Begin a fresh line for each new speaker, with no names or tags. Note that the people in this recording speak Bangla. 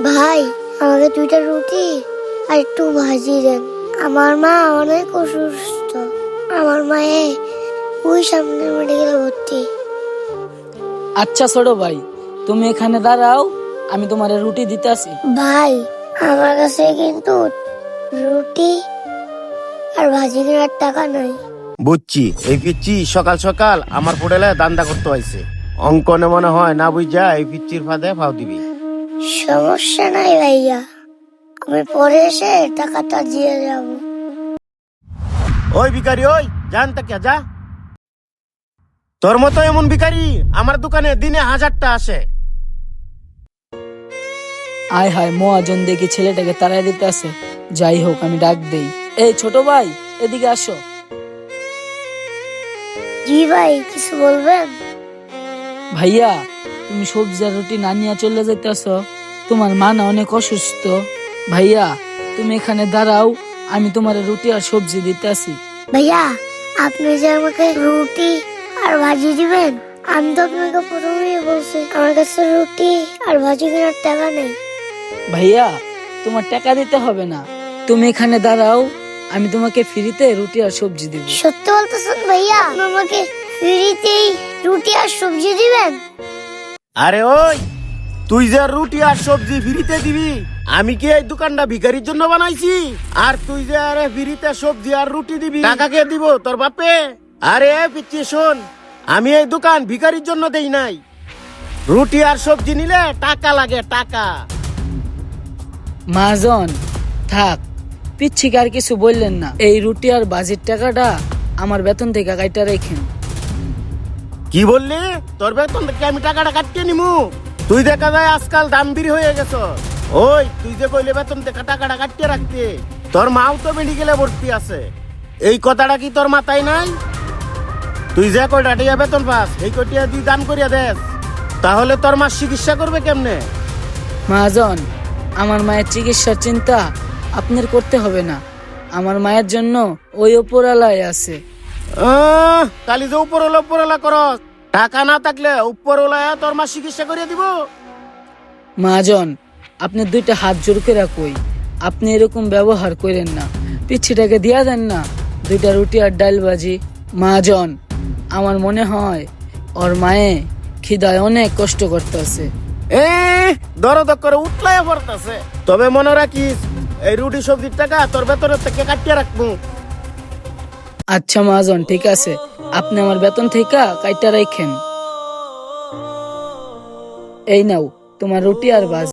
ভাই, আমাকে 2টা রুটি আর একটু ভাজি দেন। আমার মা অনেক অসুস্থ। আমার মায়ে ওই সামনে মেডিকেলে ভর্তি।
আচ্ছা ছোট ভাই, তুমি এখানে দাঁড়াও, আমি তোমার রুটি দিতে আসি।
ভাই, আমার কাছে কিন্তু রুটি আর ভাজি কেনার টাকা নাই।
বুঝছি, এই পিচ্ছি সকাল সকাল আমার হোটেলে দান্দা করতে হয়েছে। অঙ্কনে মনে হয় না বুঝা এই পিচ্ছির ফাঁদে ফাও দিবি।
সমস্যা নাই ভাইয়া, আমি পরে এসে টাকাটা দিয়ে যাব।
ওই ভিখারি, ওই জান তাকে যা। তোর মতো এমন ভিখারি আমার দোকানে দিনে 1000টা আসে।
আয় হায়, মহাজন দেখি ছেলেটাকে তাড়াই দিতে আসে। যাই হোক, আমি ডাক দেই। এই ছোট ভাই, এদিকে আসো।
জি ভাই, কিছু বলবেন?
ভাইয়া, তুমি সবজি আর রুটি না নিয়ে চলে যাইতেছ? তোমার মা না অনেক অসুস্থ। ভাইয়া, তুমি এখানে দাঁড়াও, আমি তোমার রুটি আর সবজি দিতে আসি।
ভাইয়া, আপনি যে আমাকে রুটি আর ভাজি দিবেন, আমি তো আপনাকে প্রথমেই বলছি আমার কাছে রুটি আর ভাজি কেনার টাকা নেই।
ভাইয়া, তোমার টাকা দিতে হবে না, তুমি এখানে দাঁড়াও, আমি তোমাকে ফ্রিতে রুটি আর সবজি দিব।
সত্যি বলতেছেন ভাইয়া? আপনি আমাকে ফ্রিতেই রুটি আর সবজি দিবেন?
আরে ওই, তুই যে রুটি আর সবজি ফ্রিতে দিবি, আমি কি এই দোকানটা ভিখারির জন্য বানাইছি? আর তুই যে আরে ফ্রিতে সবজি আর রুটি দিবি, টাকা কে দিব? তোর বাপে? আরে পিচ্ছি শোন, আমি এই দোকান ভিখারির জন্য দেই নাই। রুটি আর সবজি নিলে টাকা লাগে, টাকা।
মহাজন থাক, পিচ্ছিকে আর কিছু বললেন না। এই রুটি আর ভাজির টাকাটা আমার বেতন থেকে কাইটা রেখেন।
কি বললি? তোর বেতন থেকে আমি টাকাটা কাটিয়ে নিমু? তুই দেখা যায় আজকাল দাম বিড়ি হয়ে গেছ। ওই, তুই যে কইলে বেতন থেকে টাকাটা কাটিয়ে রাখতে, তোর মাও তো মেডিকেলে ভর্তি আছে। এই কথাটা কি তোর মাথায় নাই? তুই যে কয়টা টিয়া বেতন পাস, এই কয়টা তুই দান করিয়া দেস, তাহলে তোর মা চিকিৎসা করবে কেমনে?
মহাজন, আমার মায়ের চিকিৎসার চিন্তা আপনার করতে হবে না। আমার মায়ের জন্য ওই উপরালায় আছে।
কালি যে উপরওয়ালা করস, টাকা না থাকলে উপরওয়ালা তোর মা চিকিৎসা করিয়া দিব।
মহাজন, আপনি 2টা হাত জোর করে কই, আপনি এরকম ব্যবহার করেন না। পিচ্ছিটাকে দিয়া দেন না 2টা রুটি আর ডাল ভাজি। মহাজন, আমার মনে হয় ওর মায়ে খিদায় অনেক কষ্ট করতেছে।
দরদ করে উঠলাই পড়তাছে। তবে মনে রাখিস, এই রুটি সবজির টাকা তোর বেতনের থেকে কাটিয়ে রাখবো।
আচ্ছা মহাজন, ঠিক আছে, আপনি আমার বেতন থেকে কাইটা রাখেন। এই নাও তোমার রুটি আর ভাজি।